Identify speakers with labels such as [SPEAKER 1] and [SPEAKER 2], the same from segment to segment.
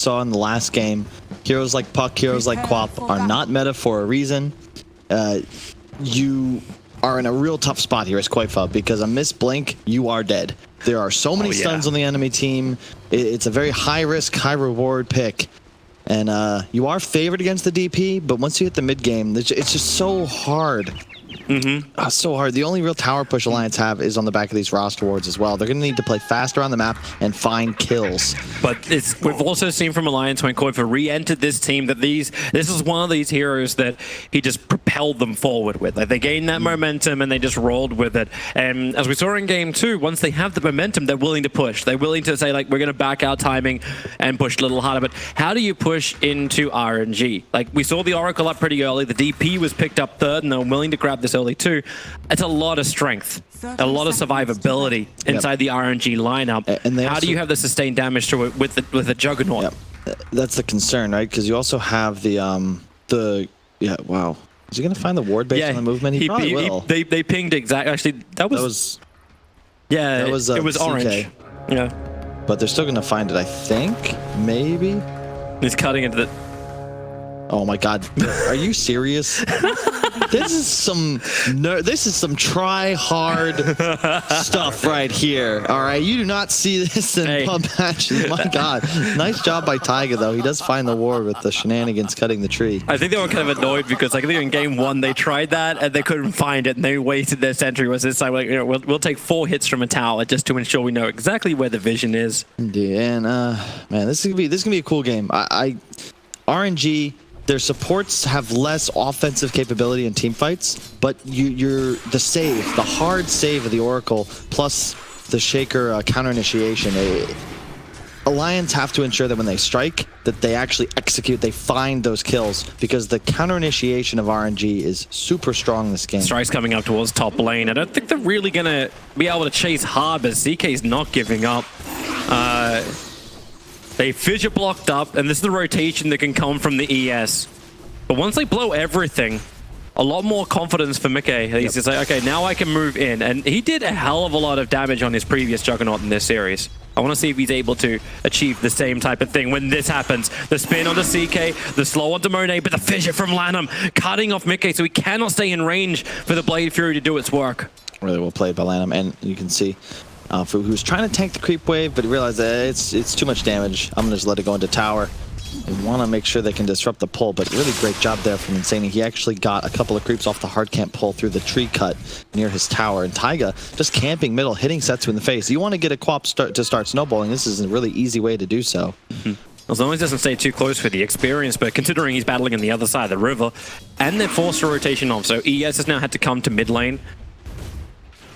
[SPEAKER 1] saw in the last game, heroes like Puck, heroes like Quap are not meta for a reason. You are in a real tough spot here as Koifa, because a miss blink, you are dead. There are so many stuns on the enemy team. It's a very high risk, high reward pick. And you are favored against the DP, but once you hit the mid game, it's just so hard. So hard. The only real tower push Alliance have is on the back of these roster wards as well. They're going to need to play faster on the map and find kills.
[SPEAKER 2] But we've also seen from Alliance when Koifa re-entered this team that this is one of these heroes that he just propelled them forward with. Like, they gained that momentum and they just rolled with it. And as we saw in game 2, once they have the momentum, they're willing to push. They're willing to say, like, we're going to back out timing and push a little harder. But how do you push into RNG? Like, we saw the Oracle up pretty early. The DP was picked up third, and they're willing to grab this early too. It's a lot of strength, a lot of survivability inside the RNG lineup. And how do you have the sustained damage to it with the Juggernaut?
[SPEAKER 1] That's the concern, right? Because you also have the wow. Is he gonna find the ward based on the movement? He probably will.
[SPEAKER 2] They pinged exactly. Actually, that was it was orange. Yeah,
[SPEAKER 1] but they're still gonna find it, I think. Maybe
[SPEAKER 2] he's cutting into the.
[SPEAKER 1] Oh my God, are you serious? This is some try hard stuff right here. All right, you do not see this in pub matches. My God, nice job by Taiga though. He does find the ward with the shenanigans cutting the tree.
[SPEAKER 2] I think they were kind of annoyed because I think in game 1 they tried that and they couldn't find it and they wasted their sentry. Was this like, you know, we'll take 4 hits from a tower just to ensure we know exactly where the vision is.
[SPEAKER 1] Indeed, and man, this is gonna be a cool game. RNG. Their supports have less offensive capability in team fights, but the hard save of the Oracle plus the Shaker counter initiation. Alliance have to ensure that when they strike, that they actually execute, they find those kills, because the counter initiation of RNG is super strong in this game.
[SPEAKER 2] Strike's coming up towards top lane. I don't think they're really gonna be able to chase hard, but ZK's not giving up. They fissure blocked up, and this is the rotation that can come from the ES. But once they blow everything, a lot more confidence for Mickey. He's just like, okay, now I can move in. And he did a hell of a lot of damage on his previous Juggernaut in this series. I want to see if he's able to achieve the same type of thing when this happens. The spin onto CK, the slow onto Monet, but the fissure from Lanham, cutting off Mickey, so he cannot stay in range for the Blade Fury to do its work.
[SPEAKER 1] Really well played by Lanham, and you can see who's trying to tank the creep wave, but he realized that it's too much damage. I'm gonna just let it go into tower. They want to make sure they can disrupt the pull, but really great job there from Insane. He actually got a couple of creeps off the hard camp pull through the tree cut near his tower, and Taiga just camping middle, hitting Setsu in the face. You want to get a Quap to start snowballing, this is a really easy way to do so.
[SPEAKER 2] As long as he doesn't stay too close for the experience, but considering he's battling on the other side of the river, and they're forced a rotation off, so ES has now had to come to mid lane.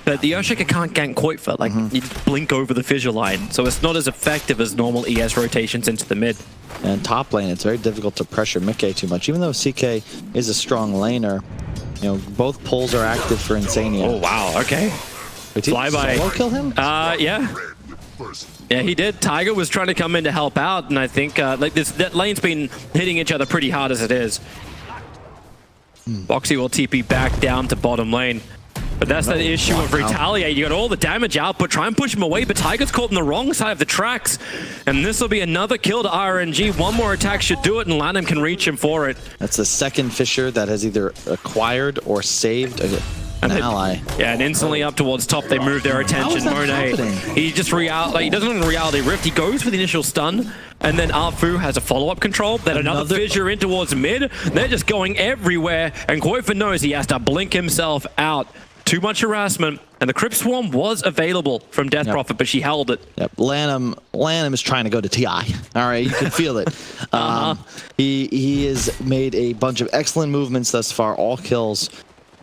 [SPEAKER 2] But the Earthshaker can't gank Koifa, like you just blink over the fissure line, so it's not as effective as normal ES rotations into the mid.
[SPEAKER 1] And top lane, it's very difficult to pressure Mickey too much, even though CK is a strong laner. You know, both pulls are active for Insania.
[SPEAKER 2] Oh wow, okay.
[SPEAKER 1] Wait, Flyby solo kill him?
[SPEAKER 2] Yeah, he did. Tiger was trying to come in to help out, and I think that lane's been hitting each other pretty hard as it is. Boxy will TP back down to bottom lane. But that's that issue of retaliate. You got all the damage output, try and push him away, but Tiger's caught on the wrong side of the tracks. And this will be another kill to RNG. One more attack should do it, and Lanham can reach him for it.
[SPEAKER 1] That's the second fissure that has either acquired or saved an ally.
[SPEAKER 2] Yeah, and instantly up towards top, they move their attention. Monet, he just he doesn't want reality rift. He goes for the initial stun, and then Arfu has a follow-up control. Then another fissure in towards mid. They're just going everywhere, and Koifa knows he has to blink himself out. Too much harassment, and the Crypt Swarm was available from Death Prophet, but she held it.
[SPEAKER 1] Lanham is trying to go to TI. All right, you can feel it. He has made a bunch of excellent movements thus far, all kills,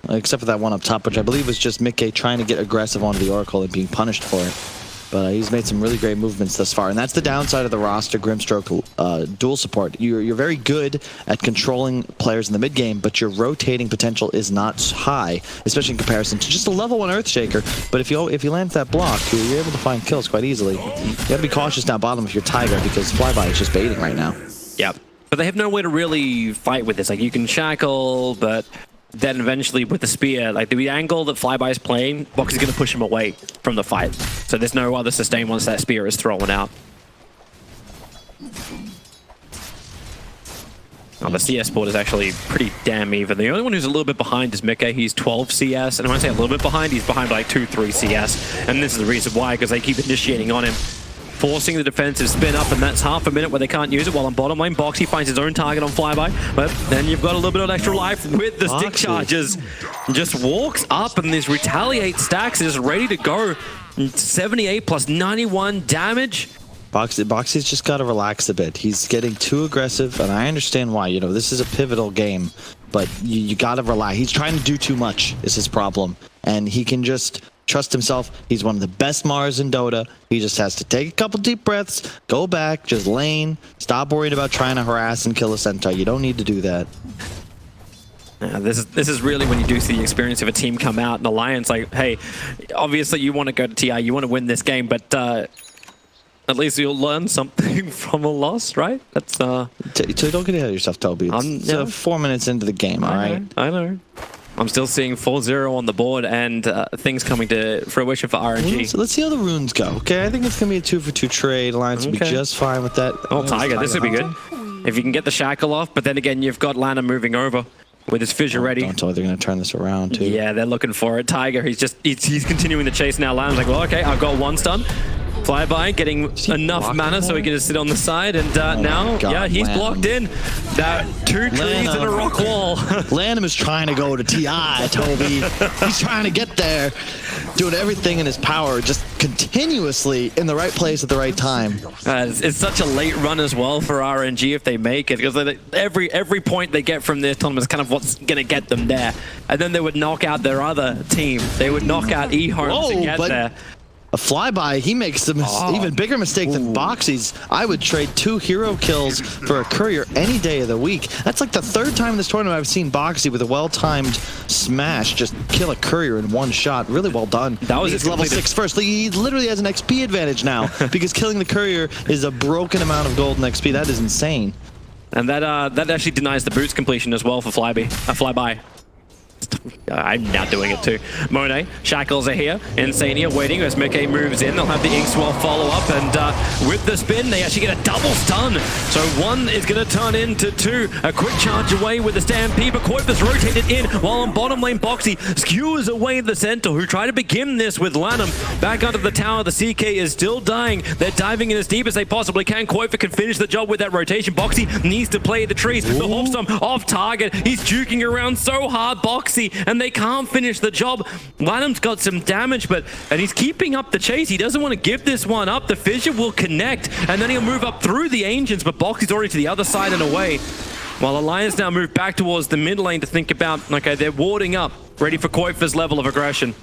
[SPEAKER 1] except for that one up top, which I believe was just Mickey trying to get aggressive onto the Oracle and being punished for it. But he's made some really great movements thus far, and that's the downside of the roster Grimstroke dual support. You're very good at controlling players in the mid game, but your rotating potential is not high, especially in comparison to just a level 1 Earthshaker. But if you land that block, you're able to find kills quite easily. You got to be cautious down bottom if you're Tiger, because Flyby is just baiting right now.
[SPEAKER 2] Yep, but they have no way to really fight with this. Like, you can shackle, but then eventually with the spear, like the angle that Flyby is playing, Box is going to push him away from the fight. So there's no other sustain once that spear is thrown out. Oh, the CS board is actually pretty damn even. The only one who's a little bit behind is Mickey. He's 12 CS, and when I say a little bit behind, he's behind by like 2-3 CS. And this is the reason why, because they keep initiating on him, forcing the defensive spin up, and that's half a minute where they can't use it. While on bottom lane, Boxy finds his own target on flyby, but then you've got a little bit of extra life with the stick charges. Just walks up, and this retaliate stacks is ready to go. 78 plus 91 damage.
[SPEAKER 1] Boxy's just got to relax a bit. He's getting too aggressive, and I understand why. You know, this is a pivotal game, but you got to relax. He's trying to do too much is his problem, and he can just trust himself. He's one of the best Mars in Dota. He just has to take a couple deep breaths, go back, just lane, stop worrying about trying to harass and kill a centaur. You don't need to do that.
[SPEAKER 2] Yeah, this is really when you do see the experience of a team come out, and Alliance like, hey, obviously you want to go to TI, you want to win this game, but at least you'll learn something from a loss, right? That's
[SPEAKER 1] don't get ahead of yourself, Toby. It's 4 minutes into the game, all right?
[SPEAKER 2] I know. I'm still seeing 4-0 on the board and things coming to fruition for RNG.
[SPEAKER 1] So let's see how the runes go, okay? I think it's going to be a 2-for-2 trade. Alliance will be just fine with that.
[SPEAKER 2] Oh, Tiger, this would be good. If you can get the shackle off, but then again, you've got Lana moving over with his fissure ready.
[SPEAKER 1] Don't tell me they're going to turn this around, too.
[SPEAKER 2] Yeah, they're looking for it. Tiger, he's continuing the chase now. Lana's like, well, okay, I've got one stun. Flyby, getting enough mana so he can just sit on the side, and now, yeah, he's blocked in. That 2 trees and a rock wall.
[SPEAKER 1] Lanham is trying to go to TI, Toby. He's trying to get there, doing everything in his power, just continuously in the right place at the right time.
[SPEAKER 2] It's such a late run as well for RNG if they make it, because every point they get from this tournament is kind of what's going to get them there. And then they would knock out their other team. They would knock out eHome to get there.
[SPEAKER 1] A flyby, he makes an even bigger mistake than Boxy's. I would trade 2 hero kills for a courier any day of the week. That's like the 3rd time in this tournament I've seen Boxy with a well-timed smash just kill a courier in one shot. Really well done. That was his level 6 first. He literally has an XP advantage now because killing the courier is a broken amount of golden XP. That is insane.
[SPEAKER 2] And that actually denies the boots completion as well for Flyby. I'm not doing it too. Monet, Shackles are here. Insania waiting as Mickey moves in. They'll have the Inkswell follow up, and with the spin, they actually get a double stun. So 1 is going to turn into 2. A quick charge away with the Stampede, but Koifa's rotated in, while on bottom lane, Boxy skewers away the center, who try to begin this with Lanham. Back under the tower, the CK is still dying. They're diving in as deep as they possibly can. Koifa can finish the job with that rotation. Boxy needs to play the trees. The Hawkstorm off target. He's juking around so hard, Boxy, and they can't finish the job. Lanham's got some damage, and he's keeping up the chase. He doesn't want to give this one up. The fissure will connect, and then he'll move up through the Ancients, but Boxy's already to the other side and away. While Alliance now move back towards the mid lane to think about, okay, they're warding up, ready for Koifa's level of aggression.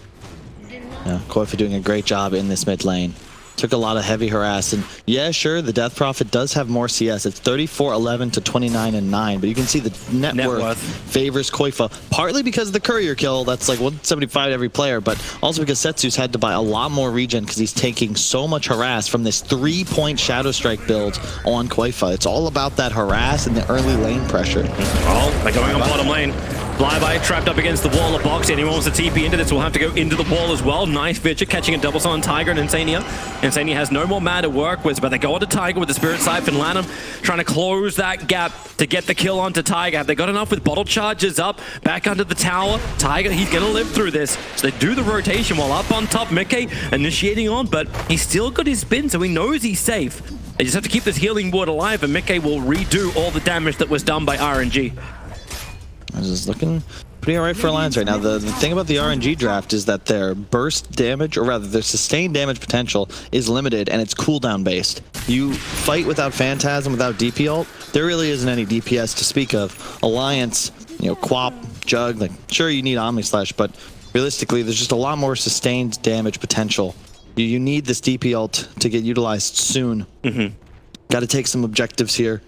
[SPEAKER 1] Yeah, Koifa doing a great job in this mid lane. Took a lot of heavy harass, and yeah, sure, the Death Prophet does have more CS. It's 34-11 to 29-9, but you can see the net worth favors Koifa, partly because of the courier kill. That's like 175 to every player, but also because Setsu's had to buy a lot more regen because he's taking so much harass from this 3-point Shadow Strike build on Koifa. It's all about that harass and the early lane pressure.
[SPEAKER 2] Oh, they're going on bottom lane. Flyby trapped up against the wall of Boxy. Anyone wants to TP into this will have to go into the wall as well. Nice Vigor catching a double on Tiger and Insania. Insania has no more mana to work with, but they go onto Tiger with the Spirit Siphon. Lanham trying to close that gap to get the kill onto Tiger. Have they got enough with bottle charges up? Back under the tower. Tiger, he's going to live through this. So they do the rotation while up on top. Mickey initiating on, but he's still got his spin, so he knows he's safe. They just have to keep this healing ward alive, and Mickey will redo all the damage that was done by RNG.
[SPEAKER 1] This is looking pretty alright for Alliance right now. The thing about the RNG draft is that their burst damage, or rather their sustained damage potential, is limited, and it's cooldown based. You fight without Phantasm, without DP ult, there really isn't any DPS to speak of. Alliance, you know, Quap, Jug, like, sure you need Omni Slash, but realistically there's just a lot more sustained damage potential. You need this DP ult to get utilized soon. Got to take some objectives here.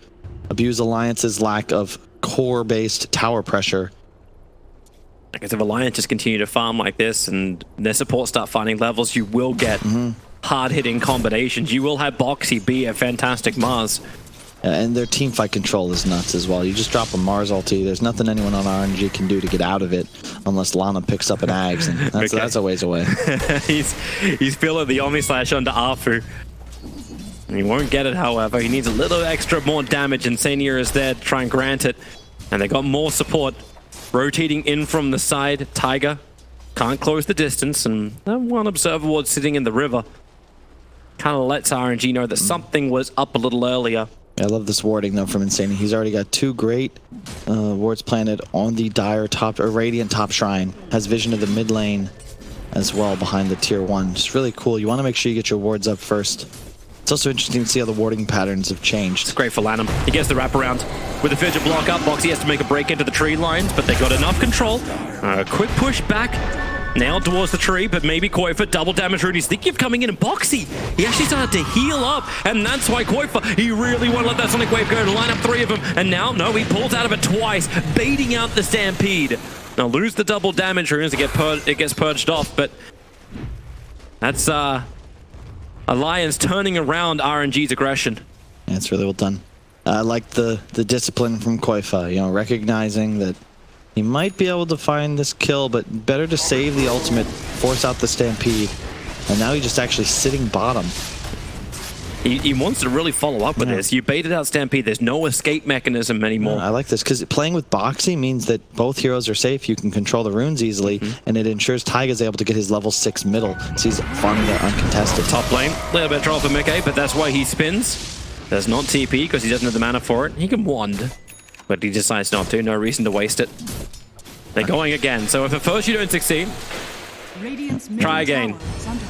[SPEAKER 1] Abuse Alliance's lack of core-based tower pressure.
[SPEAKER 2] Because if Alliance just continue to farm like this and their support start finding levels, you will get hard-hitting combinations. You will have Boxy be a fantastic Mars.
[SPEAKER 1] And their team fight control is nuts as well. You just drop a Mars ulti. There's nothing anyone on RNG can do to get out of it unless Lana picks up an Ags, and that's a ways away.
[SPEAKER 2] he's feeling the Omni Slash onto Arfu. He won't get it, however. He needs a little extra more damage, and Senior is there to try and grant it. And they got more support. Rotating in from the side, Tiger can't close the distance, and that one observer ward sitting in the river kind of lets RNG know that something was up a little earlier.
[SPEAKER 1] I love this warding though from Insane. He's already got 2 great wards planted on the Dire top, or Radiant top shrine. Has vision of the mid lane as well behind the tier 1. Just really cool. You want to make sure you get your wards up first. It's also interesting to see how the warding patterns have changed.
[SPEAKER 2] It's great for Lanham. He gets the wraparound. With the Fidget block up, Boxy has to make a break into the tree lines, but they got enough control. A quick push back. Nailed towards the tree, but maybe Koifa, double damage Rudy's thinking of coming in, and Boxy, he actually started to heal up, and that's why Koifa, he really wanted to let that Sonic Wave go to line up 3 of them, and now, no, he pulls out of it twice, baiting out the Stampede. Now lose the double damage runes, it gets purged off, but that's Alliance turning around RNG's aggression.
[SPEAKER 1] Yeah, it's really well done. I like the discipline from Koifa, you know, recognizing that he might be able to find this kill, but better to save the ultimate, force out the Stampede. And now he's just actually sitting bottom.
[SPEAKER 2] He wants to really follow up with this. You baited out Stampede. There's no escape mechanism anymore.
[SPEAKER 1] I like this, because playing with Boxy means that both heroes are safe. You can control the runes easily, and it ensures Taiga's able to get his level 6 middle, so he's farming that uncontested.
[SPEAKER 2] Top lane, a little bit of trouble for Mickey, but that's why he spins. There's not TP, because he doesn't have the mana for it. He can wand, but he decides not to. No reason to waste it. They're going again. So if at first you don't succeed, try again.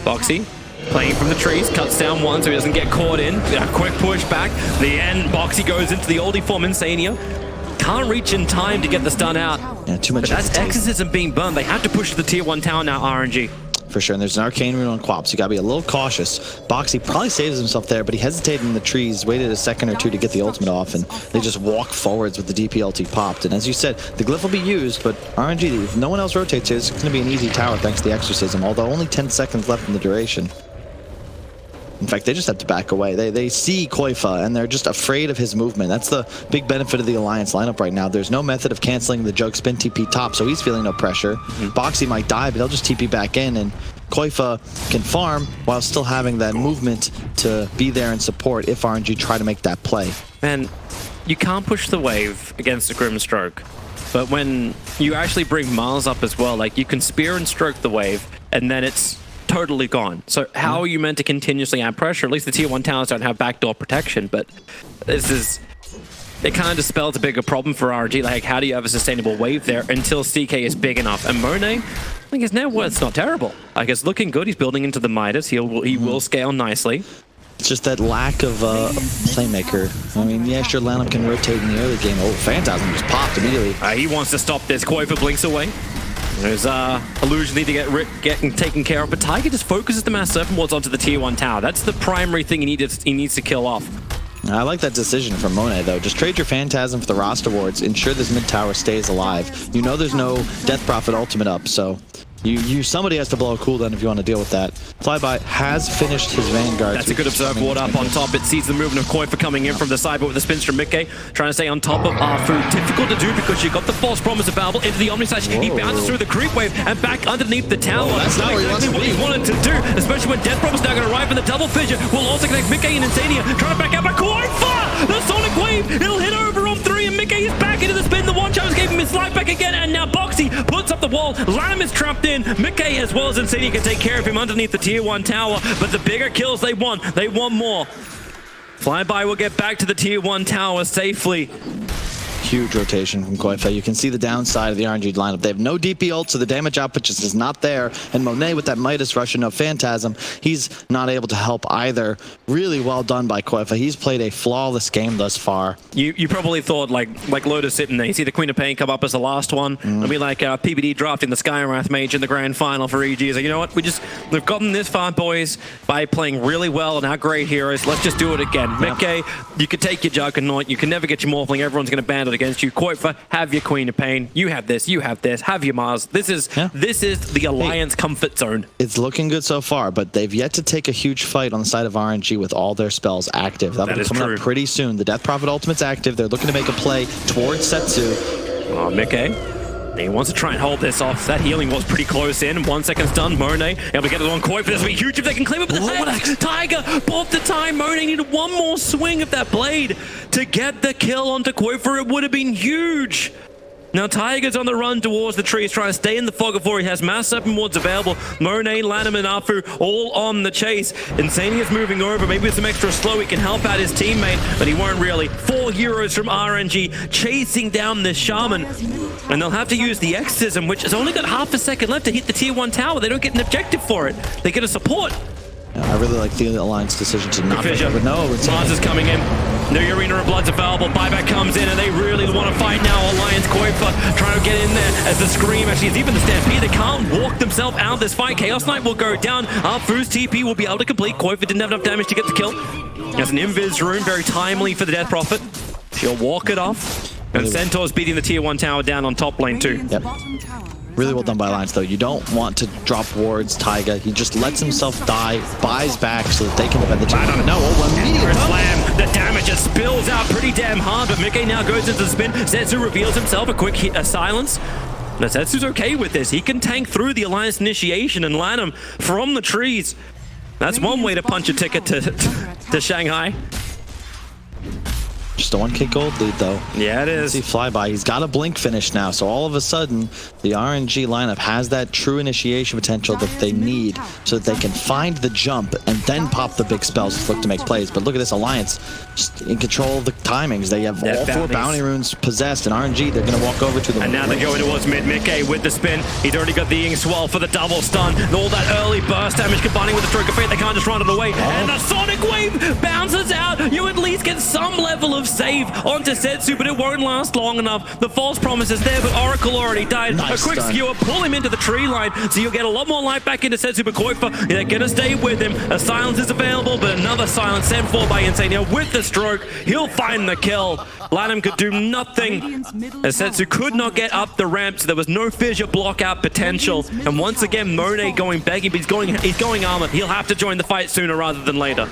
[SPEAKER 2] Boxy playing from the trees, cuts down one so he doesn't get caught in. A quick push back. The end, Boxy goes into the oldie form Insania. Can't reach in time to get the stun out.
[SPEAKER 1] Yeah, too much.
[SPEAKER 2] But that's Exorcism being burned. They have to push to the tier 1 tower now, RNG.
[SPEAKER 1] For sure, and there's an arcane rune on Quap, so you gotta be a little cautious. Boxy probably saves himself there, but he hesitated in the trees, waited a second or two to get the ultimate off, and they just walk forwards with the DPLT popped. And as you said, the glyph will be used, but RNG, if no one else rotates here, it's gonna be an easy tower thanks to the Exorcism, although only 10 seconds left in the duration. In fact, they just have to back away. They see Koifa, and they're just afraid of his movement. That's the big benefit of the Alliance lineup right now. There's no method of canceling the Joke Spin TP top, so he's feeling no pressure. Boxy might die, but he'll just TP back in, and Koifa can farm while still having that movement to be there and support if RNG try to make that play.
[SPEAKER 2] Man, you can't push the wave against a Grimstroke, but when you actually bring Mars up as well, like you can spear and stroke the wave, and then it's totally gone. So how are you meant to continuously add pressure? At least the tier 1 towers don't have backdoor protection, but it kind of dispels a bigger problem for RNG. Like, how do you have a sustainable wave there until CK is big enough? And Monet, I think his net worth's not terrible. Like, it's looking good. He's building into the Midas. He will scale nicely.
[SPEAKER 1] It's just that lack of playmaker. I mean, yeah, sure, Lanham can rotate in the early game. Oh, Phantasm just popped immediately.
[SPEAKER 2] He wants to stop this. Koifa blinks away. There's illusion need to get taken care of, but Tiger just focuses the Mass Serpent Wards onto the tier 1 tower. That's the primary thing he needs to kill off.
[SPEAKER 1] I like that decision from Monet, though. Just trade your Phantasm for the roster wards. Ensure this mid tower stays alive. You know there's no Death Prophet ultimate up, so somebody has to blow a cooldown if you want to deal with that. Flyby has finished his Vanguard.
[SPEAKER 2] That's a good observe ward up on top. It sees the movement of Koifa coming in from the side, but with the spins from Mickey, trying to stay on top of Arfu. Difficult to do because you got the false promise available into the Omni Slash. He bounces through the creep wave and back underneath the tower.
[SPEAKER 1] That's not exactly
[SPEAKER 2] what he wanted to do, especially when Death Promise now going to arrive in the double fissure. Will also connect Mickey and Insania, trying to back out, but Koifa! The Sonic Wave, it'll hit over on 3, and Mickey is back into the spin. The one challenge gave him his life back again, and now Boxy puts up the wall. Lam is trapped in. Mickey as well as Insania can take care of him underneath the tier 1 tower, but the bigger kills they want more. Flyby will get back to the tier 1 tower safely.
[SPEAKER 1] Huge rotation from Koifa. You can see the downside of the RNG lineup. They have no DP ult, so the damage output just is not there. And Monet with that Midas rush and no Phantasm, he's not able to help either. Really well done by Koifa. He's played a flawless game thus far.
[SPEAKER 2] You probably thought like Lotus sitting there. You see the Queen of Pain come up as the last one. It'll be like PBD drafting the Skywrath Mage in the grand final for EG. He's like, you know what? We've gotten this far, boys, by playing really well and our great heroes. Let's just do it again. Yep. Mickey, you can take your Juggernaut. You can never get your Morphling. Everyone's going to band it against you. Koifa, have your Queen of Pain. You have this. You have this. Have your Mars. This is the Alliance comfort zone.
[SPEAKER 1] It's looking good so far, but they've yet to take a huge fight on the side of RNG with all their spells active. That'll be coming up pretty soon. The Death Prophet ultimate's active. They're looking to make a play towards Setsu.
[SPEAKER 2] Oh, Mickey. He wants to try and hold this off. That healing was pretty close in. 1 second stun. Monet able to get it on Koi. This will be huge if they can claim it. But the Tiger bought the time. Monet needed one more swing of that blade to get the kill onto Koi. It would have been huge. Now Tiger's on the run towards the trees, trying to stay in the fog before he has mass open wards available. Monet, Lanham, and Afu all on the chase. Insania's moving over. Maybe with some extra slow, he can help out his teammate, but he won't really. 4 heroes from RNG chasing down this Shaman. And they'll have to use the Exorcism, which has only got half a second left to hit the tier 1 tower. They don't get an objective for it. They get a support.
[SPEAKER 1] I really like the Alliance decision to not pick it, but no.
[SPEAKER 2] Mars is coming in. New Arena of Blood's available. Buyback comes in, and they really want to fight now. Alliance Koifa trying to get in there as the Scream actually is even the Stampede. They can't walk themselves out of this fight. Chaos Knight will go down. Fu's TP will be able to complete. Koifa didn't have enough damage to get the kill. Has an Invis rune, very timely for the Death Prophet. She'll walk it off. And Centaur's beating the tier 1 tower down on top lane too.
[SPEAKER 1] Yep. Really well done by Alliance, though. You don't want to drop wards Taiga. He just lets himself die, buys back so that they can defend the tower. No, immediate
[SPEAKER 2] slam. The damage just spills out pretty damn hard, but Mickey now goes into the spin. Zetsu reveals himself, a quick hit, a silence. Now Zetsu's okay with this. He can tank through the Alliance initiation and land him from the trees. That's one way to punch a ticket to Shanghai.
[SPEAKER 1] Just a 1k gold lead, though.
[SPEAKER 2] Yeah, it is.
[SPEAKER 1] See flyby. He's got a blink finish now, so all of a sudden, the RNG lineup has that true initiation potential that they need so that they can find the jump and then pop the big spells to look to make plays. But look at this Alliance, just in control of the timings. They have all 4 bounty runes possessed, and RNG, they're going to walk over to them.
[SPEAKER 2] And now they're going towards mid. Mickey with the spin. He's already got the Ing Swell for the double stun. And all that early burst damage combining with the Stroke of Fate. They can't just run it away. And the Sonic Wave bounces out. You at least get some level of save onto Zetsu, but it won't last long enough. The false promise is there, but Oracle already died.
[SPEAKER 1] Nice
[SPEAKER 2] a quick
[SPEAKER 1] stun.
[SPEAKER 2] skewer, pull him into the tree line, so you'll get a lot more life back into Zetsu, but Koifa, they're gonna stay with him. A silence is available, but another silence sent for by Insania with the stroke. He'll find the kill. Lanham could do nothing, as Zetsu could not get up the ramp, so there was no fissure block out potential. And once again, Monet going begging, but he's going armored. He'll have to join the fight sooner rather than later.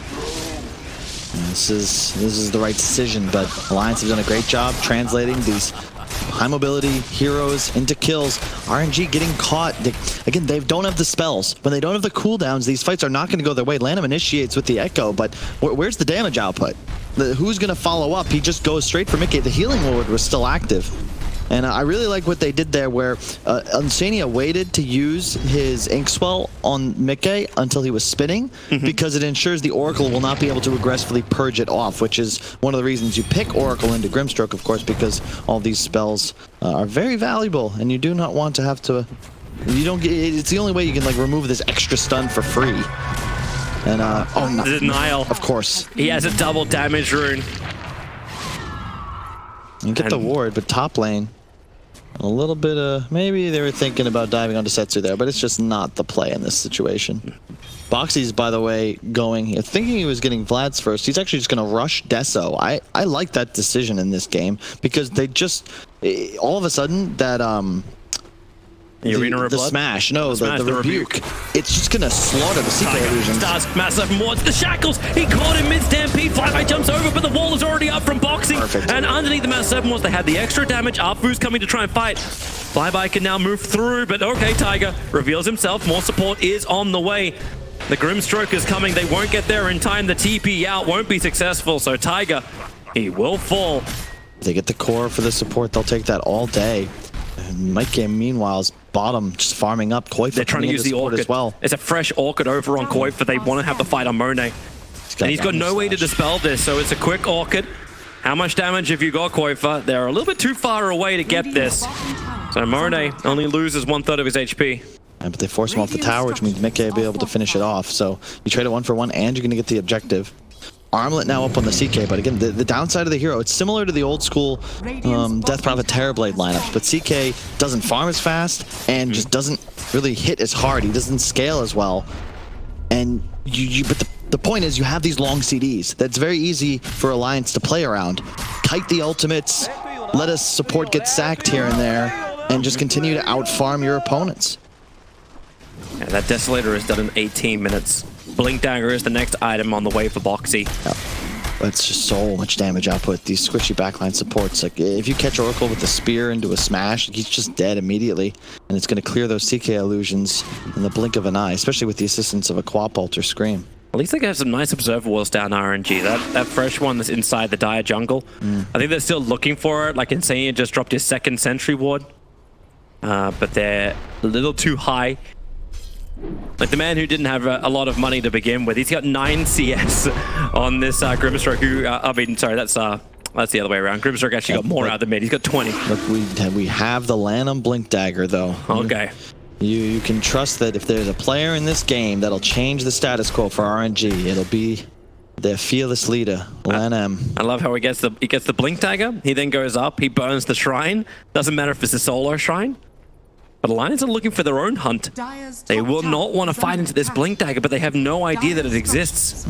[SPEAKER 1] This is the right decision, but Alliance have done a great job translating these high mobility heroes into kills. RNG getting caught. They don't have the spells. When they don't have the cooldowns, these fights are not going to go their way. Lanham initiates with the Echo, but where's the damage output? Who's going to follow up? He just goes straight for Mickey. The healing ward was still active. And I really like what they did there, where Insania waited to use his Inkswell on Mickey until he was spinning, because it ensures the Oracle will not be able to aggressively purge it off, which is one of the reasons you pick Oracle into Grimstroke, of course, because all these spells are very valuable, and you do not want to have to. You don't get. It's the only way you can remove this extra stun for free. And no.
[SPEAKER 2] Denial.
[SPEAKER 1] Of course.
[SPEAKER 2] He has a double damage rune.
[SPEAKER 1] You get the ward, but top lane. A little bit of, maybe they were thinking about diving onto Setsu there, but it's just not the play in this situation. Boxy's, by the way, thinking he was getting Vlad's first. He's actually just going to rush Deso. I like that decision in this game, because they just, all of a sudden, that, the smash, the rebuke. It's just gonna slaughter the CK illusions.
[SPEAKER 2] Does massive wards the shackles. He caught him mid stampede. Flyby jumps over, but the wall is already up from boxing.
[SPEAKER 1] Perfect.
[SPEAKER 2] And underneath the mass 7 wards, they had the extra damage. Fu's coming to try and fight. Flyby can now move through, but okay, Tiger reveals himself. More support is on the way. The Grimstroke is coming. They won't get there in time. The TP out won't be successful. So Tiger, he will fall.
[SPEAKER 1] If they get the core for the support, they'll take that all day. And Mike Game, meanwhile, is bottom, just farming up. Koifa,
[SPEAKER 2] they're trying to use the Orchid
[SPEAKER 1] as well.
[SPEAKER 2] It's a fresh Orchid over on Koifa. They want to have the fight on Monet. And he's got no way to dispel this, so it's a quick Orchid. How much damage have you got, Koifa? They're a little bit too far away to get this. So Monet only loses 1/3 of his HP.
[SPEAKER 1] Yeah, but they force him off the tower, which means Mickey will be able to finish it off. So you trade it 1 for 1, and you're going to get the objective. Armlet now up on the CK, but again, the downside of the hero, it's similar to the old school Death Prophet Terrorblade lineups, but CK doesn't farm as fast and just doesn't really hit as hard. He doesn't scale as well. And but the point is, you have these long CDs. That's very easy for Alliance to play around. Kite the ultimates, let us support get sacked here and there, and just continue to out-farm your opponents.
[SPEAKER 2] Yeah, that Desolator is done in 18 minutes. Blink Dagger is the next item on the way for Boxy.
[SPEAKER 1] Yep. That's just so much damage output. These squishy backline supports, like if you catch Oracle with a spear into a smash, he's just dead immediately, and it's going to clear those CK illusions in the blink of an eye, especially with the assistance of a Quapult or Scream.
[SPEAKER 2] At least they have some nice observer walls down RNG. That fresh one that's inside the dire jungle. I think they're still looking for it. Like Insane just dropped his second sentry ward, but they're a little too high. Like the man who didn't have a lot of money to begin with, he's got 9 CS on this Grimstroke. Who I mean, sorry, that's the other way around. Grimstroke actually got more out of the mid. He's got 20.
[SPEAKER 1] Look, we have the Lanham Blink Dagger though.
[SPEAKER 2] Okay.
[SPEAKER 1] You can trust that if there's a player in this game that'll change the status quo for RNG, it'll be their fearless leader, Lanham.
[SPEAKER 2] I love how he gets the Blink Dagger. He then goes up. He burns the shrine. Doesn't matter if it's a solo shrine. But Alliance are looking for their own hunt. They will not want to fight into this Blink Dagger, but they have no idea that it exists.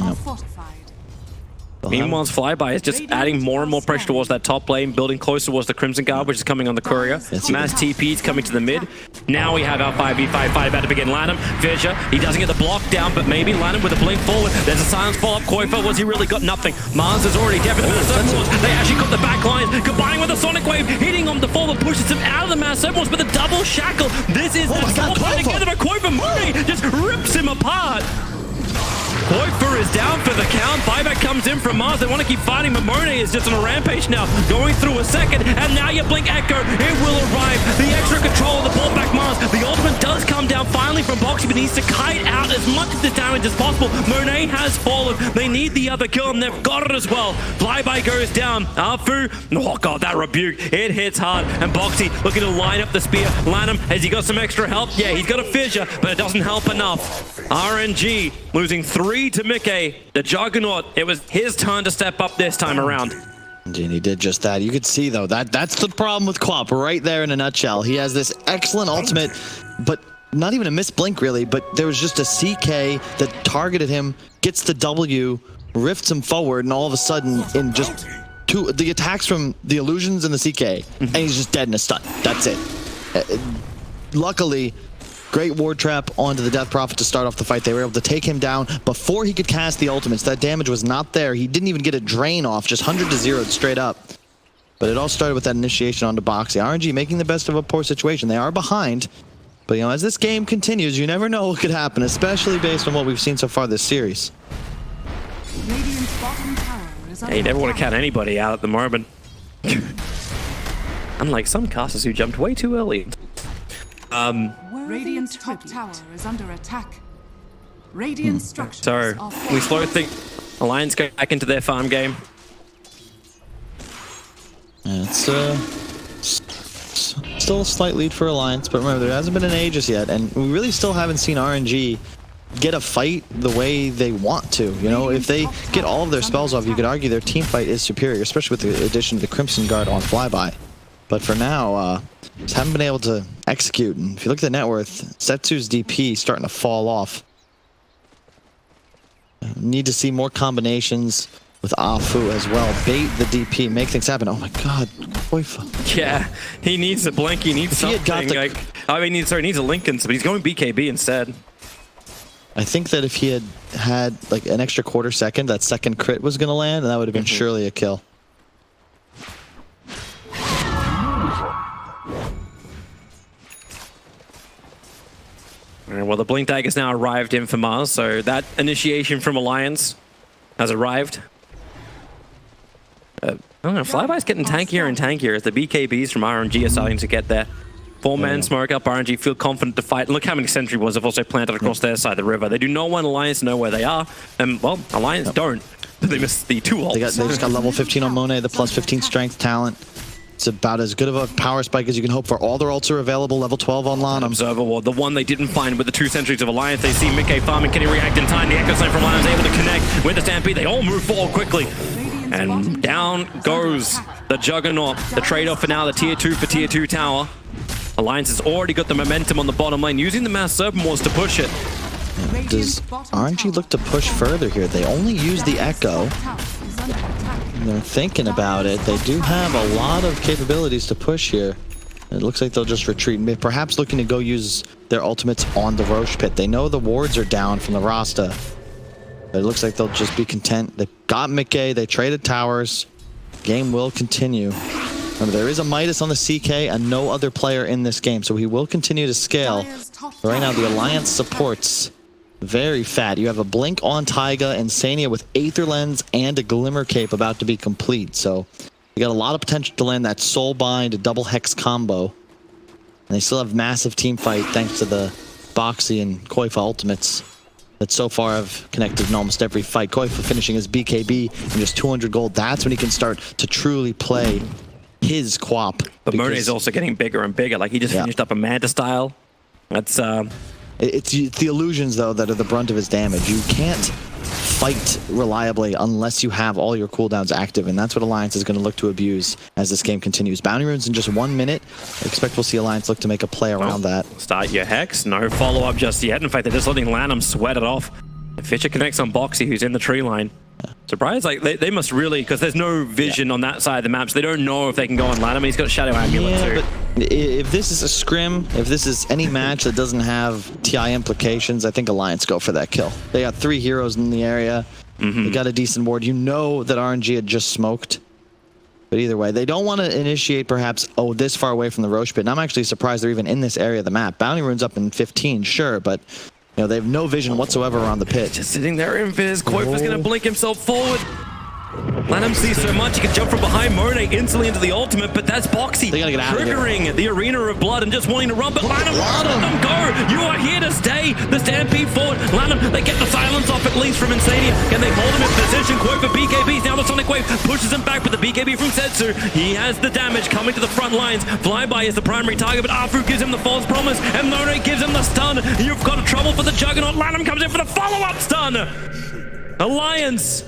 [SPEAKER 2] Meanwhile, Flyby is just adding more and more pressure towards that top lane, building closer towards the Crimson Guard, which is coming on the courier. Mass TP's coming to the mid. Now we have our 5v5 fight about to begin. Lanham, Fissure, he doesn't get the block down, but maybe Lanham with a blink forward. There's a silence follow-up. Koifa, was he really got nothing? Mars is already dead, but they actually got the back line, combining with the Sonic Wave, hitting on the forward, pushes him out of the Mass Serpents, but the double shackle. This is the fight together, but Koifa Murray just rips him apart. Koifa is down for the count. Buyback comes in from Mars. They want to keep fighting, but Monet is just on a rampage now. Going through a second, and now you blink Echo. It will arrive. The extra control of the ball back Mars. The ultimate does come down finally from Boxy, but needs to kite out as much of the damage as possible. Monet has fallen. They need the other kill, and they've got it as well. Flyby goes down. Afu, oh god, that rebuke. It hits hard, and Boxy looking to line up the spear. Lanham, has he got some extra help? Yeah, he's got a fissure, but it doesn't help enough. RNG losing 3 to Mickey, the Juggernaut. It was his turn to step up this time around.
[SPEAKER 1] And he did just that. You could see though, that's the problem with Quap right there in a nutshell. He has this excellent ultimate, but not even a miss blink really, but there was just a CK that targeted him, gets the W, rifts him forward, and all of a sudden in just the attacks from the illusions and the CK, and he's just dead in a stun. That's it. Luckily, great ward trap onto the Death Prophet to start off the fight. They were able to take him down before he could cast the ultimates. That damage was not there. He didn't even get a drain off, just 100 to 0 straight up. But it all started with that initiation onto Boxy. RNG making the best of a poor situation. They are behind, but you know, as this game continues, you never know what could happen, especially based on what we've seen so far this series.
[SPEAKER 2] Yeah, you never want to count anybody out at the moment. Unlike some casters who jumped way too early.
[SPEAKER 3] Radiant's top tower is under attack. Radiant structures
[SPEAKER 2] So we slow think Alliance go back into their farm game.
[SPEAKER 1] Yeah, it's still a slight lead for Alliance, but remember, there hasn't been an Aegis yet, and we really still haven't seen RNG get a fight the way they want to. You know, if they get all of their spells off, you could argue their team fight is superior, especially with the addition of the Crimson Guard on Flyby. But for now, just haven't been able to execute. And if you look at the net worth, Setsu's DP starting to fall off. Need to see more combinations with Afu as well. Bait the DP, make things happen. Oh my god, Koifa.
[SPEAKER 2] Yeah, he needs a blink, he needs something. He needs a Lincoln, but he's going BKB instead.
[SPEAKER 1] I think that if he had like an extra quarter second, that second crit was going to land, and that would have been surely a kill.
[SPEAKER 2] Well, the Blink Dagger's now arrived in for Mars, so that initiation from Alliance has arrived. I don't know, Flyby's getting tankier and tankier as the BKBs from RNG are starting to get there. 4-man smoke up, RNG feel confident to fight. Look how many sentry wards have also planted across their side of the river. They do not want Alliance to know where they are, and well, Alliance don't. They missed the 2 ults.
[SPEAKER 1] They just got level 15 on Monet, the plus 15 strength talent. It's about as good of a power spike as you can hope for. All their ults are available, level 12 on Lanham.
[SPEAKER 2] Observer ward, the one they didn't find with the 2 sentries of Alliance. They see Mickey farming. Can he react in time? The Echo Slam from Lanham's able to connect with the Stampede. They all move forward quickly. And down goes the Juggernaut. The trade-off for now, the tier 2 for tier 2 tower. Alliance has already got the momentum on the bottom lane, using the Mass Serpent Wards to push it.
[SPEAKER 1] Does RNG look to push further here? They only use the Echo. They're thinking about it. They do have a lot of capabilities to push here. It looks like they'll just retreat, perhaps looking to go use their ultimates on the Roche pit. They know the wards are down from the Rasta. But it looks like they'll just be content. They got McKay. They traded towers. Game will continue. Remember, there is a Midas on the CK and no other player in this game, so he will continue to scale. But right now, the Alliance supports very fat. You have a Blink on Taiga and Sania with Aether Lens and a Glimmer Cape about to be complete. So you got a lot of potential to land that Soulbind double Hex combo. And they still have massive team fight thanks to the Boxy and Koifa ultimates that so far have connected in almost every fight. Koifa finishing his BKB and just 200 gold. That's when he can start to truly play his QoP.
[SPEAKER 2] But Mone is also getting bigger and bigger. Like he just finished up a Manta style. That's
[SPEAKER 1] It's the illusions though that are the brunt of his damage. You can't fight reliably unless you have all your cooldowns active, and that's what Alliance is going to look to abuse as this game continues. Bounty runes in just 1 minute. I expect we'll see Alliance look to make a play around that.
[SPEAKER 2] Start your Hex. No follow-up just yet. In fact, they're just letting Lanham sweat it off. Fisher connects on Boxy, who's in the tree line. Surprised, like they must really, because there's no vision on that side of the map, so they don't know if they can go on Lanham. He's got Shadow Amulet too.
[SPEAKER 1] But if this is a scrim, if this is any match that doesn't have TI implications, I think Alliance go for that kill. They got 3 heroes in the area. They got a decent ward. You know that RNG had just smoked. But either way, they don't want to initiate perhaps, this far away from the Roche pit. And I'm actually surprised they're even in this area of the map. Bounty rune's up in 15, sure, but you know, they have no vision whatsoever around the pit.
[SPEAKER 2] Just sitting there in Viz. Koifa's going to blink himself forward. Lanham sees so much, he can jump from behind Mone instantly into the ultimate, but that's Boxy
[SPEAKER 1] They gotta get out of here.
[SPEAKER 2] triggering the Arena of Blood and just wanting to run, but Lanham, let them go! You are here to stay! The stampede forward, Lanham, they get the silence off at least from Insania. Can they hold him in position? Koifa BKBs, now the Sonic Wave pushes him back with the BKB from Setsu. He has the damage coming to the front lines. Flyby is the primary target, but Afu gives him the false promise, and Mone gives him the stun. You've got a trouble for the Juggernaut. Lanham comes in for the follow-up stun! Alliance!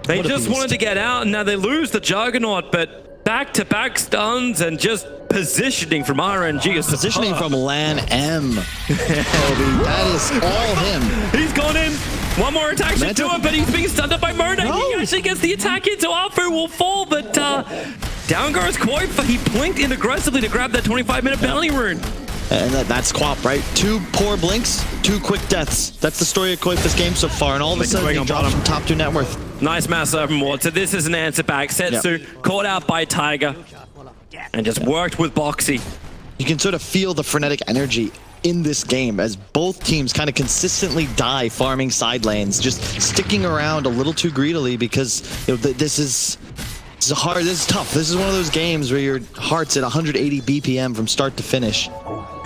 [SPEAKER 2] They just wanted to get out, and now they lose the Juggernaut, but back-to-back stuns and just positioning from RNG.
[SPEAKER 1] Positioning from Lan M. That is all him.
[SPEAKER 2] He's gone in. One more attack should do it, but he's being stunned up by Mone. He actually gets the attack into Afu will fall, but down goes Koifa. He blinked in aggressively to grab that 25-minute bounty rune.
[SPEAKER 1] And that's QoP, right? 2 poor blinks, 2 quick deaths. That's the story of Koifa's game so far, and all of a sudden he drops from top 2 net worth.
[SPEAKER 2] Nice mass open ward. So this is an answer back. Setsu caught out by Tiger and just worked with Boxy.
[SPEAKER 1] You can sort of feel the frenetic energy in this game as both teams kind of consistently die farming side lanes, just sticking around a little too greedily because this is hard. This is tough. This is one of those games where your heart's at 180 BPM from start to finish.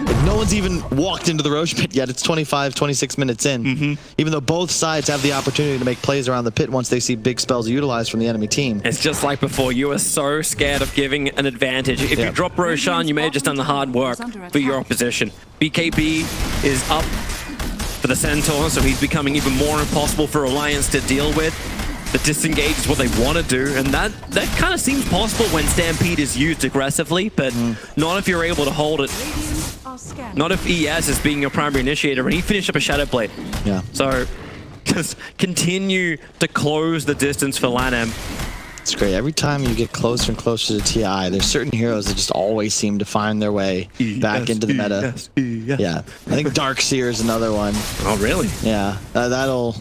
[SPEAKER 1] Like no one's even walked into the Roche pit yet. It's 25, 26 minutes in. Even though both sides have the opportunity to make plays around the pit once they see big spells utilized from the enemy team.
[SPEAKER 2] It's just like before. You are so scared of giving an advantage. If you drop Roshan, you may have just done the hard work for your opposition. BKB is up for the Centaur, so he's becoming even more impossible for Alliance to deal with. The disengage is what they want to do, and that kind of seems possible when Stampede is used aggressively, but not if you're able to hold it. Not if ES is being your primary initiator, and he finished up a Shadow Blade.
[SPEAKER 1] Yeah.
[SPEAKER 2] So just continue to close the distance for Lanham.
[SPEAKER 1] It's great. Every time you get closer and closer to TI, there's certain heroes that just always seem to find their way back into the meta. Yeah. I think Darkseer is another one.
[SPEAKER 2] Oh, really?
[SPEAKER 1] Yeah. That'll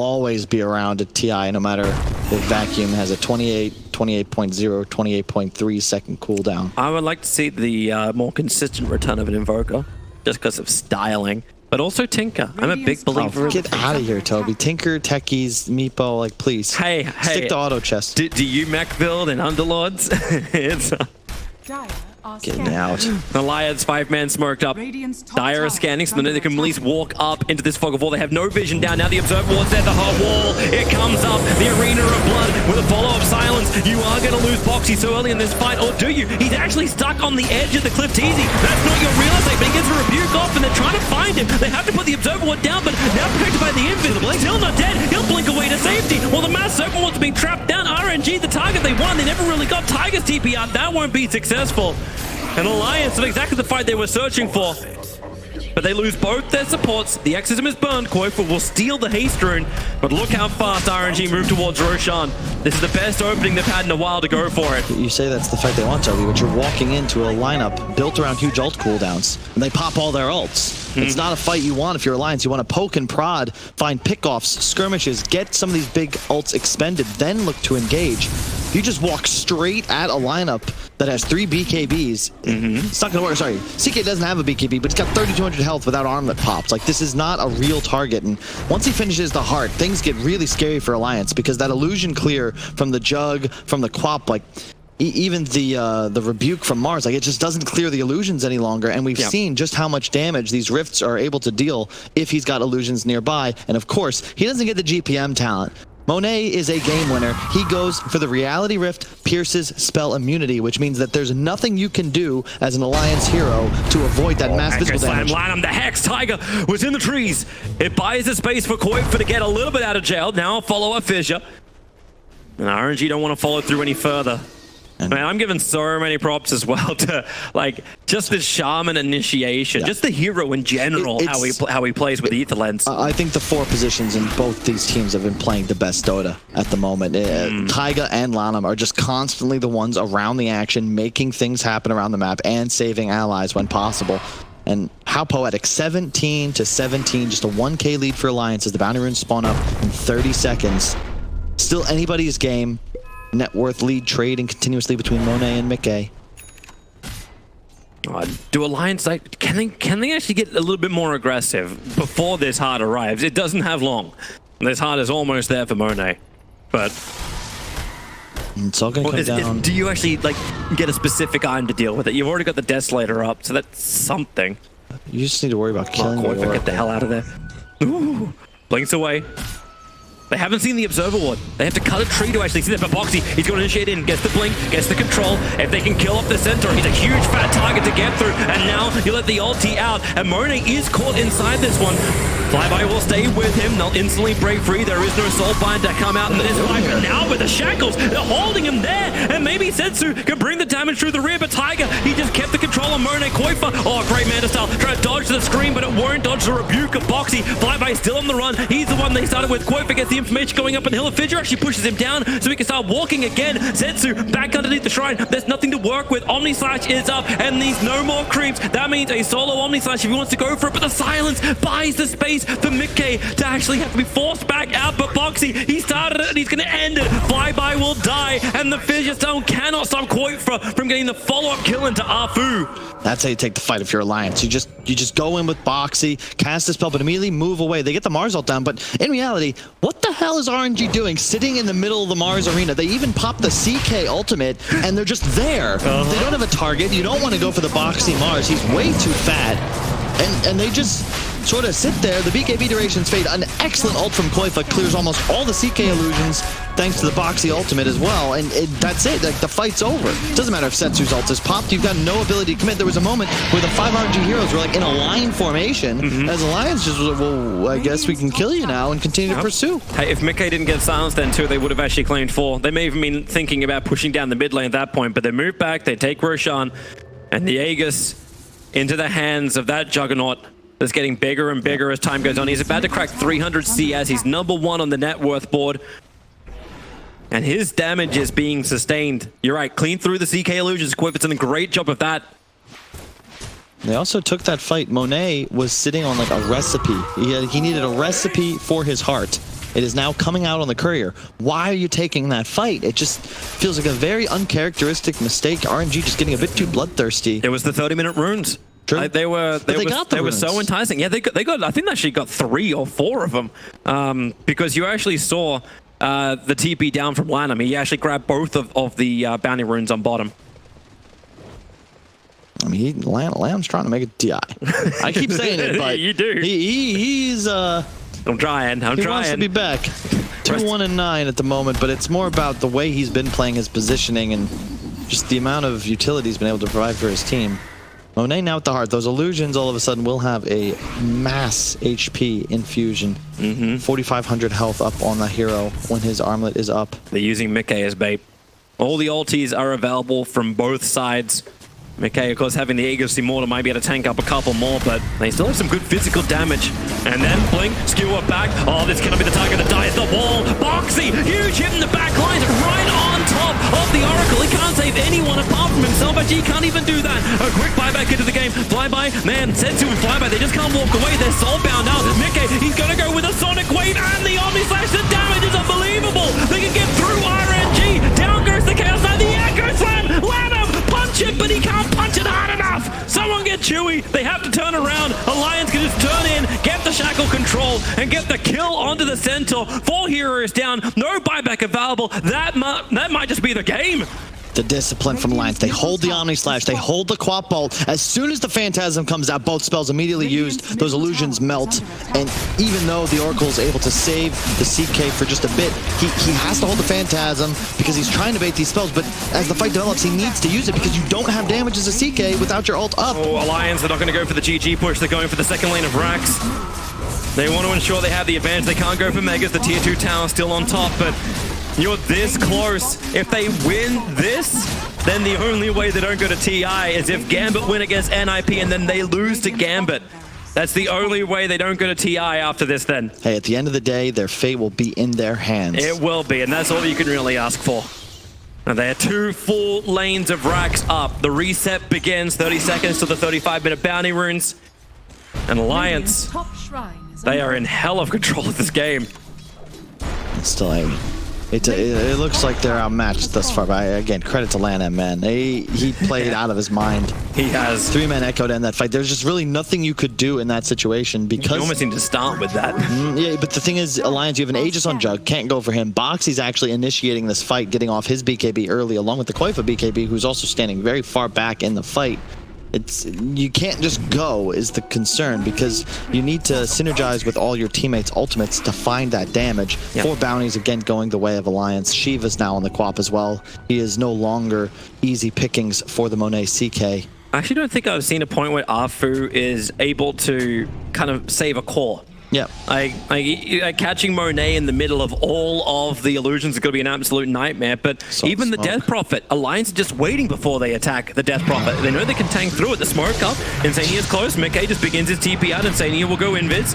[SPEAKER 1] always be around at TI, no matter if Vacuum has a 28, 28.0, 28.3 second cooldown.
[SPEAKER 2] I would like to see the more consistent return of an Invoker, just because of styling. But also Tinker. I'm a big believer.
[SPEAKER 1] Get out of here, Toby. Tinker, Techies, Meepo, like, please.
[SPEAKER 2] Hey.
[SPEAKER 1] Stick to auto chest.
[SPEAKER 2] Do you mech build in Underlords? It's...
[SPEAKER 1] Getting out.
[SPEAKER 2] Alliance 5-man smoked up. Dire is scanning, so they can at least walk up into this fog of war. They have no vision down. Now the Observer Ward's at the hot wall. It comes up. The Arena of Blood with a follow-up silence. You are going to lose Boxy so early in this fight, or do you? He's actually stuck on the edge of the cliff teasy. That's not your real estate, but he gets a rebuke off, and they're trying to find him. They have to put the Observer Ward down, but now protected by the Invisible. Still not dead. He'll blink away to safety. While the Mass Serpent Ward's being trapped down. RNG, the target they won. They never really got Tiger's TP out. That won't be successful. An Alliance of exactly the fight they were searching for. But they lose both their supports. The Exorcism is burned. Koifa will steal the haste rune. But look how fast RNG moved towards Roshan. This is the best opening they've had in a while to go for it.
[SPEAKER 1] You say that's the fight they want, Toby, but you're walking into a lineup built around huge ult cooldowns, and they pop all their ults. It's not a fight you want if you're Alliance. You want to poke and prod, find pickoffs, skirmishes, get some of these big ults expended, then look to engage. If you just walk straight at a lineup that has 3 BKBs, it's not going to work. Sorry, CK doesn't have a BKB, but he's got 3,200 health without armlet pops. Like, this is not a real target. And once he finishes the heart, things get really scary for Alliance, because that illusion clear from the Jug, from the Quap, like, even the rebuke from Mars, like, it just doesn't clear the illusions any longer. And we've seen just how much damage these rifts are able to deal if he's got illusions nearby. And of course, he doesn't get the GPM talent. Monet is a game winner. He goes for the Reality Rift, pierces spell immunity, which means that there's nothing you can do as an Alliance hero to avoid that mass physical damage.
[SPEAKER 2] Slam, the Hex Tiger was in the trees. It buys the space for Koifa to get a little bit out of jail. Now a follow-up fissure. And RNG don't want to follow through any further. Man, I'm giving so many props as well to, like, just the shaman initiation, just the hero in general, how he plays with Ether Lens.
[SPEAKER 1] I think the 4 positions in both these teams have been playing the best Dota at the moment. Taiga and Lanham are just constantly the ones around the action, making things happen around the map and saving allies when possible. And how poetic. 17-17, just a 1k lead for Alliance as the bounty runes spawn up in 30 seconds. Still anybody's game. Net worth lead trading continuously between Monet and Mickey.
[SPEAKER 2] Do Alliance, like, can they actually get a little bit more aggressive before this heart arrives? It doesn't have long. This heart is almost there for Monet, but
[SPEAKER 1] it's all gonna come down.
[SPEAKER 2] Do you actually, like, get a specific item to deal with it? You've already got the Desolator up, so that's something.
[SPEAKER 1] You just need to worry about killing the
[SPEAKER 2] Get the hell out of there. Ooh, blinks away. They haven't seen the Observer Ward. They have to cut a tree to actually see that. But Boxy, he's going to initiate in, gets the blink, gets the control. If they can kill off the center, he's a huge fat target to get through. And now you let the ulti out, and Monet is caught inside this one. Flyby will stay with him. They'll instantly break free. There is no Soulbind to come out in this fight. But now with the shackles, they're holding him there. And maybe Setsu can bring the damage through the rear. But Tiger, he just kept the control on Monet. Koifa, oh, great Manta style. Try to dodge the screen, but it won't dodge the rebuke of Boxy. Flyby still on the run. He's the one they started with. Koifa gets the information going up on Hill. Fidger actually pushes him down so he can start walking again. Setsu back underneath the shrine. There's nothing to work with. Omni Slash is up, and these no more creeps. That means a solo Omni Slash if he wants to go for it. But the silence buys the space for Mickey to actually have to be forced back out. But Boxy, he started it and he's going to end it. Flyby will die, and the Fissure Stone cannot stop Koifa from getting the follow-up kill into Afu.
[SPEAKER 1] That's how you take the fight if you're Alliance. You just go in with Boxy, cast a spell, but immediately move away. They get the Mars ult down, but in reality, what the hell is RNG doing sitting in the middle of the Mars arena? They even pop the CK ultimate, and they're just there. They don't have a target. You don't want to go for the Boxy Mars. He's way too fat. And they just sort of sit there. The BKB durations fade. An excellent ult from Koifa clears almost all the CK illusions thanks to the Boxy ultimate as well. And that's it. Like, the fight's over. It doesn't matter if Setsu's ult is popped. You've got no ability to commit. There was a moment where the 5 RNG heroes were like in a line formation as Alliance just was like, well, I guess we can kill you now and continue to pursue.
[SPEAKER 2] Hey, if Mickey didn't get silenced then too, they would have actually claimed 4. They may have been thinking about pushing down the mid lane at that point, but they move back, they take Roshan, and the Aegis into the hands of that Juggernaut that's getting bigger and bigger as time goes on. He's about to crack 300 CS. He's #1 on the net worth board. And his damage is being sustained. You're right, clean through the CK illusions. Koifa's done a great job of that.
[SPEAKER 1] They also took that fight. Monet was sitting on like a recipe. He needed a recipe for his heart. It is now coming out on the courier. Why are you taking that fight? It just feels like a very uncharacteristic mistake. RNG just getting a bit too bloodthirsty.
[SPEAKER 2] It was the 30-minute runes.
[SPEAKER 1] True.
[SPEAKER 2] They were so enticing. Yeah, they got. I think they actually got 3 or 4 of them. Because you actually saw the TP down from Lanham. He actually grabbed both of the bounty runes on bottom.
[SPEAKER 1] I mean, Lamb's trying to make it TI. I keep saying it, but
[SPEAKER 2] you do.
[SPEAKER 1] He's
[SPEAKER 2] I'm trying.
[SPEAKER 1] He wants to be back. 2-1-9 at the moment, but it's more about the way he's been playing, his positioning, and just the amount of utility he's been able to provide for his team. Monet now at the heart. Those illusions all of a sudden will have a mass HP infusion. 4,500 health up on the hero when his armlet is up.
[SPEAKER 2] They're using Mickey as bait. All the ultis are available from both sides. Mickey, of course, having the Aegis Immortal might be able to tank up a couple more, but they still have some good physical damage. And then Blink, skewer back. Oh, this cannot be the target that dies the wall. Boxy, huge hit in the back line, right on top of the Oracle. He can't save anyone apart from himself. himself, but he can't even do that. A quick buyback into the game. Flyby, man, Sensu and Flyby, they just can't walk away. They're soulbound now. Mickey, he's going to go with a Sonic Wave and the Omni Slash. The damage is unbelievable. They can get through RNG. Down goes the Chaos Knight. The Echo Slam. Let him punch it, but he can't punch it hard enough. Someone get Chewy. They have to turn around. Alliance can just turn in, get the shackle control, and get the kill onto the Centaur. 4 heroes down. No buyback available. That might just be the game.
[SPEAKER 1] The discipline from Alliance. They hold the Omni Slash. They hold the Quap Bolt. As soon as the Phantasm comes out, both spells immediately used. Those illusions melt. And even though the Oracle is able to save the CK for just a bit, he has to hold the Phantasm because he's trying to bait these spells. But as the fight develops, he needs to use it because you don't have damage as a CK without your ult up.
[SPEAKER 2] Oh, Alliance, they're not going to go for the GG push. They're going for the second lane of Rax. They want to ensure they have the advantage. They can't go for Megas. The tier 2 tower still on top, but you're this close. If they win this, then the only way they don't go to TI is if Gambit win against NIP and then they lose to Gambit. That's the only way they don't go to TI after this then.
[SPEAKER 1] Hey, at the end of the day, their fate will be in their hands.
[SPEAKER 2] It will be, and that's all you can really ask for. Now they are 2 full lanes of Rax up. The reset begins, 30 seconds to the 35-minute bounty runes. And Alliance, they are in hell of control of this game.
[SPEAKER 1] Still, it looks like they're outmatched thus far, but again, credit to LAN, man. He played out of his mind.
[SPEAKER 2] He has.
[SPEAKER 1] 3-man echoed in that fight. There's just really nothing you could do in that situation because...
[SPEAKER 2] You almost need to start with that.
[SPEAKER 1] Yeah, but the thing is, Alliance, you have an Aegis on Jug, can't go for him. Boxy's actually initiating this fight, getting off his BKB early, along with the Koifa BKB, who's also standing very far back in the fight. You can't just go is the concern because you need to synergize with all your teammates' ultimates to find that damage.
[SPEAKER 2] Yep.
[SPEAKER 1] 4 bounties again going the way of Alliance. Shiva's now on the Quap as well. He is no longer easy pickings for the Monet CK.
[SPEAKER 2] I actually don't think I've seen a point where Afu is able to kind of save a core.
[SPEAKER 1] Yeah.
[SPEAKER 2] Catching Monet in the middle of all of the illusions is going to be an absolute nightmare, but even the Death Prophet, Alliance is just waiting before they attack the Death Prophet. They know they can tank through it. The smoke up, Insania's close, Mickey just begins his TP out, Insania will go invis.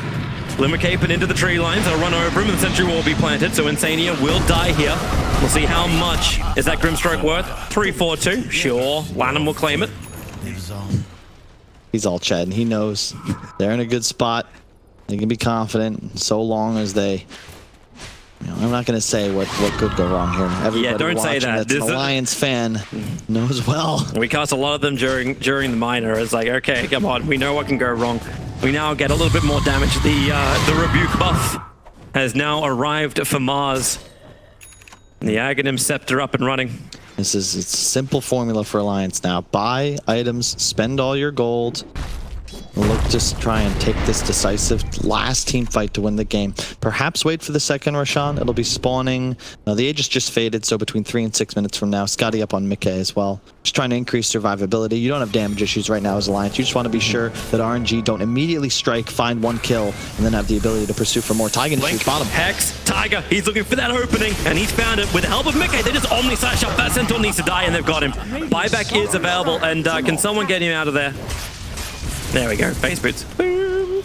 [SPEAKER 2] Glimmercape into the tree lines, they'll run over him and the sentry will be planted, so Insania will die here. We'll see how much is that Grimstroke worth. 3-4-2, sure, Lanham will claim it.
[SPEAKER 1] He's all Chad and he knows they're in a good spot. They can be confident so long as they... I'm not going to say what could go wrong here. Everybody
[SPEAKER 2] don't say that.
[SPEAKER 1] That's an Alliance fan knows well.
[SPEAKER 2] We cast a lot of them during the minor. It's like, okay, come on, we know what can go wrong. We now get a little bit more damage. The rebuke buff has now arrived for Mars. The Aghanim Scepter up and running.
[SPEAKER 1] It's a simple formula for Alliance now. Buy items, spend all your gold. Look, just try and take this decisive last team fight to win the game. Perhaps wait for the second Roshan. It'll be spawning. The Aegis just faded, so between 3 and 6 minutes from now. Scotty up on Mickey as well. Just trying to increase survivability. You don't have damage issues right now as Alliance. You just want to be sure that RNG don't immediately strike, find 1 kill, and then have the ability to pursue for more. Tiger issues, bottom.
[SPEAKER 2] Hex, Tiger, he's looking for that opening, and he's found it with the help of Mickey. They just Omni Slash up. That Centaur needs to die, and they've got him. Buyback is available, and can someone get him out of there? There we go, base boots. Boom.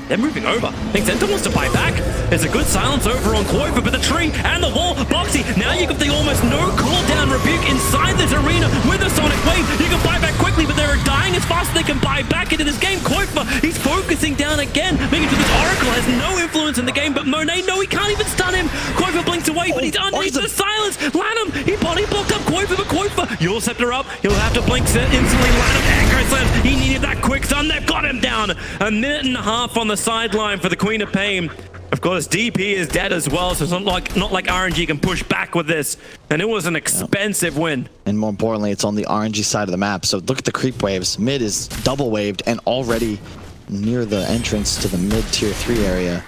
[SPEAKER 2] They're moving over. I think Centaur wants to buy back. There's a good silence over on Koifa, but the tree and the wall. Boxy, now you got the almost no cooldown rebuke inside this arena with a Sonic Wave. You can buy back quickly, but they're dying as fast as they can buy back into this game. Koifa, he's focusing down again, making sure this Oracle has no influence in the game, but Monet, no, he can't even stun him. Koifa blinks away, but he's underneath the silence. Lanham, he body blocked up Koifa, but Koifa, you'll scepter up. He'll have to blink instantly. Lanham, Echo Slam, he needed that quick stun. They've got him down. A minute and a half on the sideline for the Queen of Pain. Of course, DP is dead as well, so it's not like RNG can push back with this. And it was an expensive win.
[SPEAKER 1] And more importantly, it's on the RNG side of the map. So look at the creep waves. Mid is double waved and already near the entrance to the mid tier 3 area.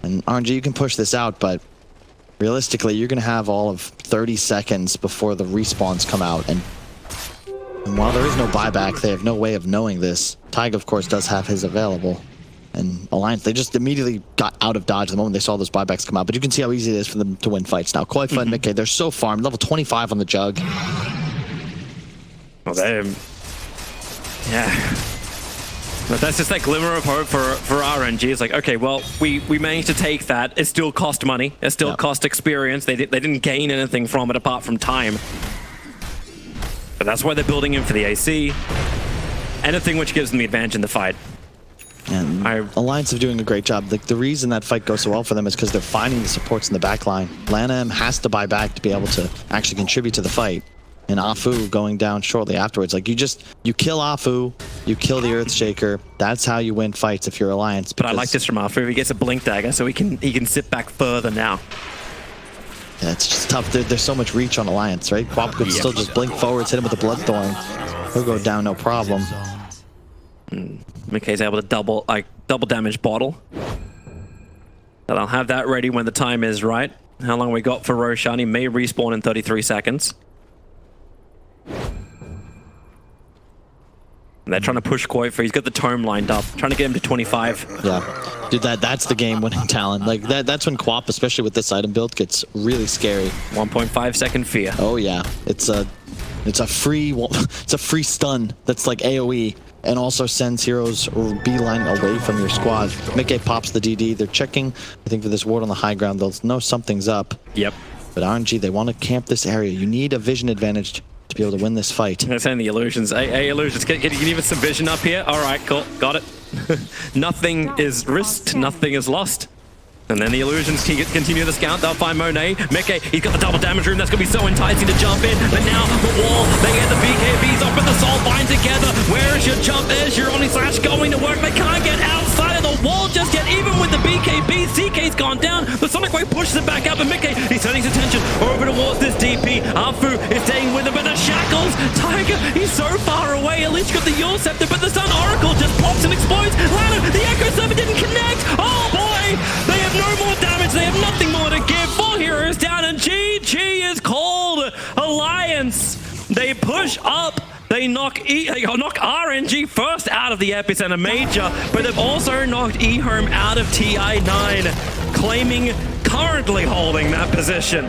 [SPEAKER 1] And RNG, you can push this out, but realistically, you're going to have all of 30 seconds before the respawns come out. And while there is no buyback, they have no way of knowing this. Tyg, of course, does have his available. And Alliance, they just immediately got out of dodge the moment they saw those buybacks come out. But you can see how easy it is for them to win fights now. Koifa and Mickey, they're so farmed. Level 25 on the Jug.
[SPEAKER 2] Well, yeah. But that's just that glimmer of hope for RNG. It's like, okay, well, we managed to take that. It still cost money. It still cost experience. They didn't gain anything from it apart from time. But But that's why they're building in for the AC. Anything which gives them the advantage in the fight.
[SPEAKER 1] And Alliance are doing a great job. Like, the reason that fight goes so well for them is because they're finding the supports in the back line. Lanham has to buy back to be able to actually contribute to the fight. And Afu going down shortly afterwards. Like, you kill Afu, you kill the Earthshaker. That's how you win fights if you're Alliance.
[SPEAKER 2] But I like this from Afu. He gets a blink dagger, so he can sit back further now.
[SPEAKER 1] Yeah, it's just tough. There's so much reach on Alliance, right? Quap could still just blink forwards, hit him with the Bloodthorn. He'll go down, no problem.
[SPEAKER 2] McKay's able to double damage bottle. And I'll have that ready when the time is right. How long we got for Roshan? He may respawn in 33 seconds. And they're trying to push Koifa. He's got the tome lined up, trying to get him to 25.
[SPEAKER 1] Yeah, dude, that's the game-winning talent. Like that's when Quap, especially with this item build, gets really scary.
[SPEAKER 2] 1.5 second fear.
[SPEAKER 1] Oh yeah, it's a free stun that's like AOE, and also sends heroes beeline away from your squad. Mickey pops the DD. They're checking, I think, for this ward on the high ground. They'll know something's up.
[SPEAKER 2] Yep.
[SPEAKER 1] But RNG, they want to camp this area. You need a vision advantage to be able to win this fight.
[SPEAKER 2] They're saying the illusions. Hey, illusions, can you give us some vision up here? All right, cool, got it. Nothing is risked, nothing is lost. And then the illusions continue the scout. They'll find Monet. Mickey, he's got the double damage room. That's going to be so enticing to jump in. But now the wall, they get the BKBs up with the soul bind together. Where is your jump? Is your only slash going to work? They can't get outside of the wall just yet. Even with the BKB, CK's gone down. The Sonic Wave pushes it back up. And Mickey, he's turning his attention over towards this DP. Afu is staying with him. But the shackles, Tiger, he's so far away. At least got the Yule Scepter. But the Sun Oracle just pops and explodes. Lana, the Echo Server didn't connect. Oh boy, they have no more damage, they have nothing more to give. 4 heroes down, and GG is called. Alliance, they push up. They knock RNG first out of the Epicenter Major, but they've also knocked eHome out of TI9, claiming currently holding that position.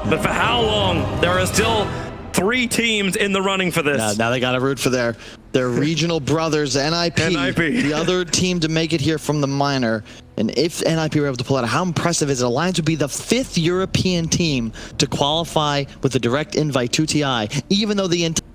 [SPEAKER 2] But for how long? There are still 3 teams in the running for this.
[SPEAKER 1] Now they got to root for their regional brothers, NIP, the other team to make it here from the minor. And if NIP were able to pull out, how impressive is it? Alliance would be the 5th European team to qualify with a direct invite to TI, even though the entire